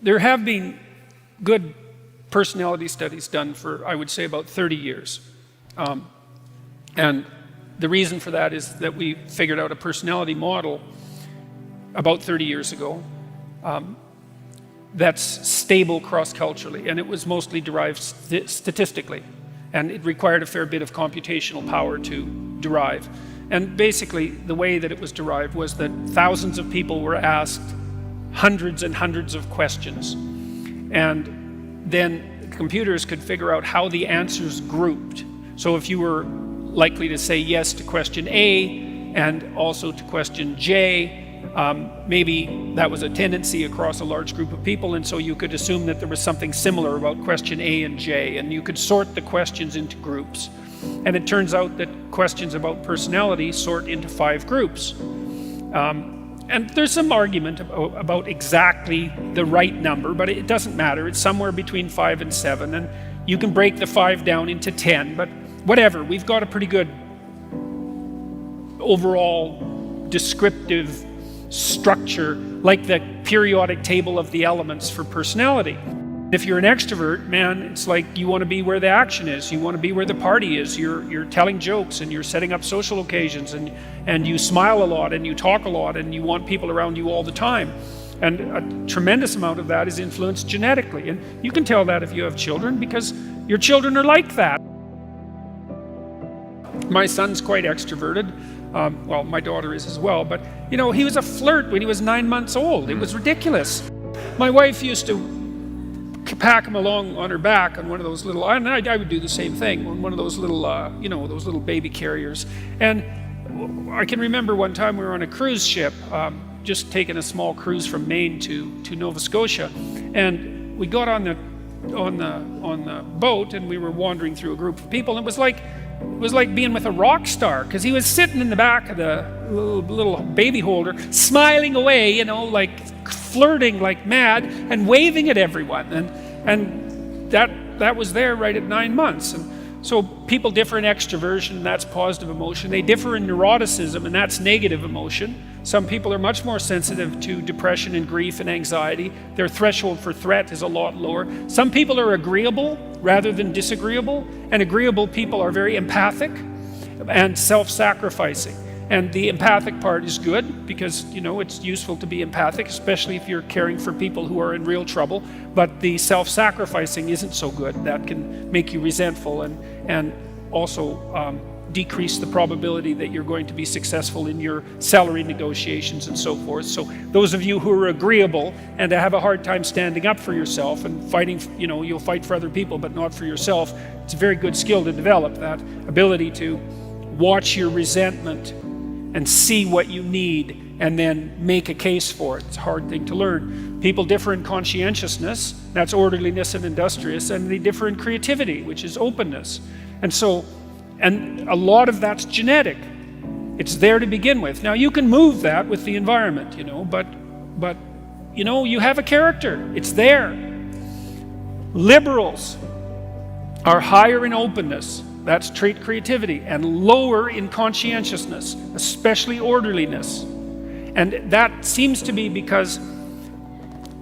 There have been good personality studies done for, I would say, about 30 years. And the reason for that is that we figured out a personality model about 30 years ago that's stable cross-culturally, and it was mostly derived statistically, and it required a fair bit of computational power to derive. And basically, the way that it was derived was that thousands of people were asked hundreds and hundreds of questions, and then computers could figure out how the answers grouped. So if you were likely to say yes to question A and also to question J, maybe that was a tendency across a large group of people, and so you could assume that there was something similar about question A and J, and you could sort the questions into groups. And it turns out that questions about personality sort into 5 groups. And there's some argument about exactly the right number, but it doesn't matter. It's somewhere between 5 and 7, and you can break the 5 down into 10, but whatever. We've got a pretty good overall descriptive structure, like the periodic table of the elements for personality. If you're an extrovert, man, it's like you want to be where the action is. You want to be where the party is. You're telling jokes, and you're setting up social occasions, and you smile a lot, and you talk a lot, and you want people around you all the time. And a tremendous amount of that is influenced genetically. And you can tell that if you have children, because your children are like that. My son's quite extroverted. Well, my daughter is as well, but you know, he was a flirt when he was 9 months old. It was ridiculous. My wife used to pack him along on her back on one of those little, and I would do the same thing, on one of those little, those little baby carriers. And I can remember one time we were on a cruise ship, just taking a small cruise from Maine to Nova Scotia, and we got on the boat, and we were wandering through a group of people, and it was like being with a rock star, because he was sitting in the back of the little baby holder, smiling away, like flirting like mad and waving at everyone, and that was there right at 9 months. And so people differ in extroversion, and that's positive emotion. They differ in neuroticism, and that's negative emotion. Some people are much more sensitive to depression and grief and anxiety. Their threshold for threat is a lot lower. Some people are agreeable rather than disagreeable, and agreeable people are very empathic and self-sacrificing. And the empathic part is good because, it's useful to be empathic, especially if you're caring for people who are in real trouble. But the self-sacrificing isn't so good. That can make you resentful and also decrease the probability that you're going to be successful in your salary negotiations and so forth. So those of you who are agreeable and have a hard time standing up for yourself and fighting, you'll fight for other people but not for yourself. It's a very good skill to develop, that ability to watch your resentment and see what you need and then make a case for it. It's a hard thing to learn. People differ in conscientiousness, that's orderliness and industrious, and they differ in creativity, which is openness. And a lot of that's genetic. It's there to begin with. Now you can move that with the environment, but you have a character. It's there. Liberals are higher in openness, that's trait creativity, and lower in conscientiousness, especially orderliness. And that seems to be because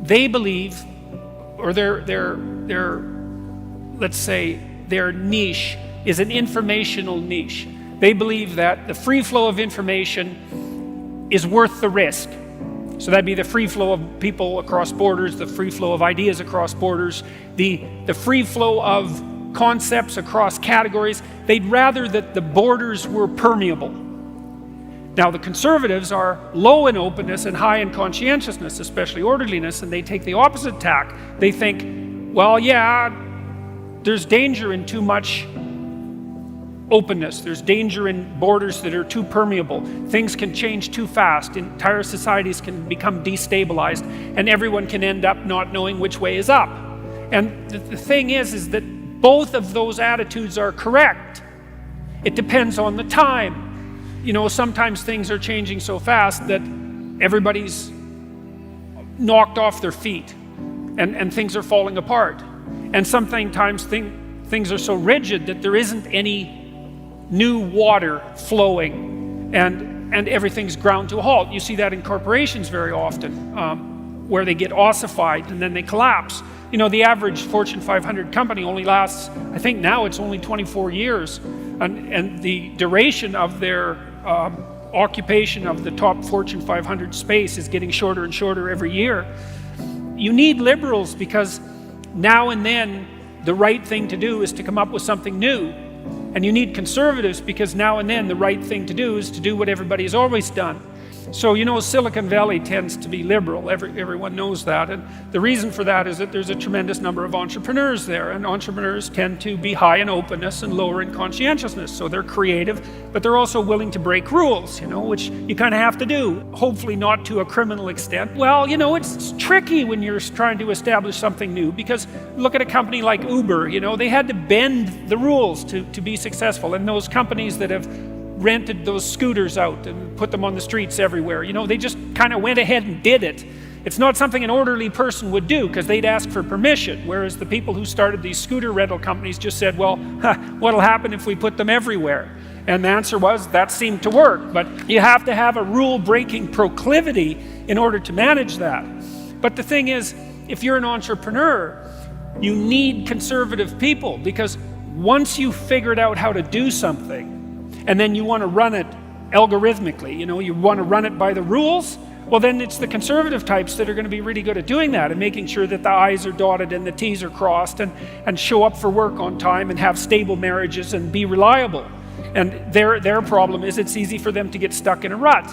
they believe, or let's say their niche is an informational niche. They believe that the free flow of information is worth the risk. So that'd be the free flow of people across borders, the free flow of ideas across borders, the free flow of concepts across categories. They'd rather that the borders were permeable. Now the conservatives are low in openness and high in conscientiousness, especially orderliness, and they take the opposite tack. They think, well, yeah, there's danger in too much openness. There's danger in borders that are too permeable. Things can change too fast. Entire societies can become destabilized, and everyone can end up not knowing which way is up. And the thing is that both of those attitudes are correct. It depends on the time. Sometimes things are changing so fast that everybody's knocked off their feet and things are falling apart. And sometimes things are so rigid that there isn't any new water flowing and everything's ground to a halt. You see that in corporations very often. where they get ossified and then they collapse. The average Fortune 500 company only lasts, I think now it's only 24 years. And the duration of their occupation of the top Fortune 500 space is getting shorter and shorter every year. You need liberals because now and then the right thing to do is to come up with something new. And you need conservatives because now and then the right thing to do is to do what everybody's always done. So Silicon Valley tends to be liberal. Everyone knows that. And the reason for that is that there's a tremendous number of entrepreneurs there. And entrepreneurs tend to be high in openness and lower in conscientiousness. So they're creative, but they're also willing to break rules, which you kind of have to do. Hopefully not to a criminal extent. Well, it's tricky when you're trying to establish something new, because look at a company like Uber. They had to bend the rules to be successful. And those companies that have rented those scooters out and put them on the streets everywhere, they just kind of went ahead and did it. It's not something an orderly person would do because they'd ask for permission, whereas the people who started these scooter rental companies just said, well, what'll happen if we put them everywhere? And the answer was, that seemed to work. But you have to have a rule-breaking proclivity in order to manage that. But the thing is, if you're an entrepreneur, you need conservative people, because once you've figured out how to do something, and then you want to run it algorithmically, you want to run it by the rules, well, then it's the conservative types that are going to be really good at doing that and making sure that the I's are dotted and the T's are crossed, and show up for work on time and have stable marriages and be reliable. And their problem is it's easy for them to get stuck in a rut.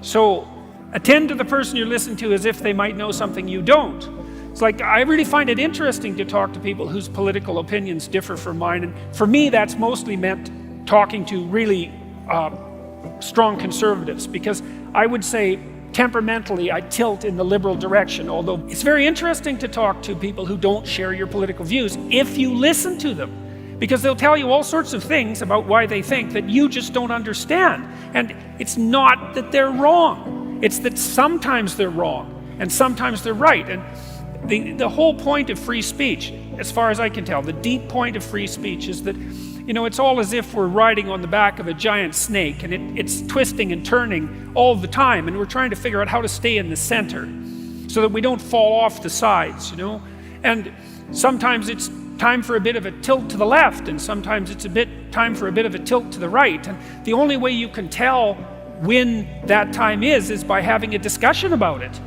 So attend to the person you're listening to as if they might know something you don't. It's like, I really find it interesting to talk to people whose political opinions differ from mine. And for me, that's mostly meant talking to really strong conservatives, because I would say temperamentally I tilt in the liberal direction, although it's very interesting to talk to people who don't share your political views if you listen to them, because they'll tell you all sorts of things about why they think that you just don't understand. And it's not that they're wrong, it's that sometimes they're wrong and sometimes they're right. And the whole point of free speech, as far as I can tell, the deep point of free speech is that it's all as if we're riding on the back of a giant snake, and it's twisting and turning all the time, and we're trying to figure out how to stay in the center so that we don't fall off the sides, And sometimes it's time for a bit of a tilt to the left, and sometimes it's time for a bit of a tilt to the right. And the only way you can tell when that time is by having a discussion about it.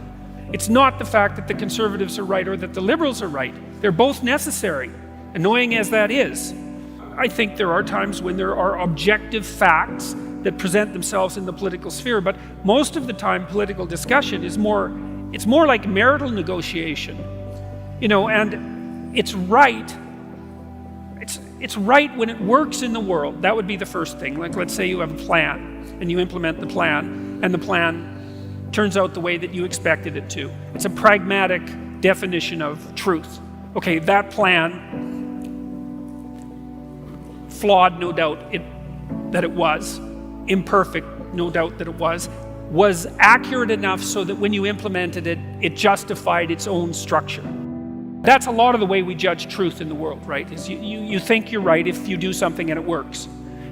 It's not the fact that the conservatives are right or that the liberals are right. They're both necessary, annoying as that is. I think there are times when there are objective facts that present themselves in the political sphere, but most of the time political discussion is more like marital negotiation, and it's right. It's right when it works in the world. That would be the first thing. Like, let's say you have a plan and you implement the plan, and the plan turns out the way that you expected it to. It's a pragmatic definition of truth. Okay, that plan, flawed, no doubt that it was, imperfect, no doubt that it was accurate enough so that when you implemented it, it justified its own structure. That's a lot of the way we judge truth in the world, right? Is you think you're right if you do something and it works.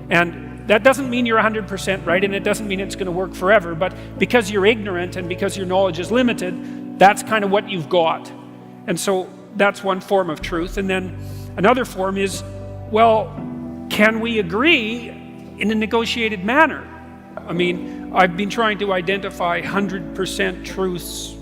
And that doesn't mean you're 100% right, and it doesn't mean it's going to work forever, but because you're ignorant and because your knowledge is limited, that's kind of what you've got. And so that's one form of truth. And then another form is, well, can we agree in a negotiated manner? I mean, I've been trying to identify 100% truths,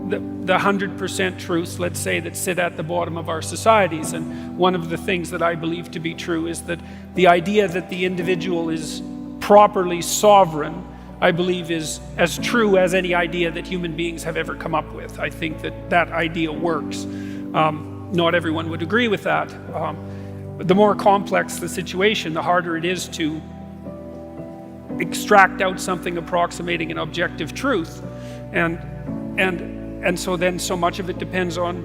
the 100% truths, let's say, that sit at the bottom of our societies. And one of the things that I believe to be true is that the idea that the individual is properly sovereign, I believe, is as true as any idea that human beings have ever come up with. I think that idea works. Not everyone would agree with that. The more complex the situation, the harder it is to extract out something approximating an objective truth. And so then so much of it depends on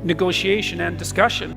negotiation and discussion.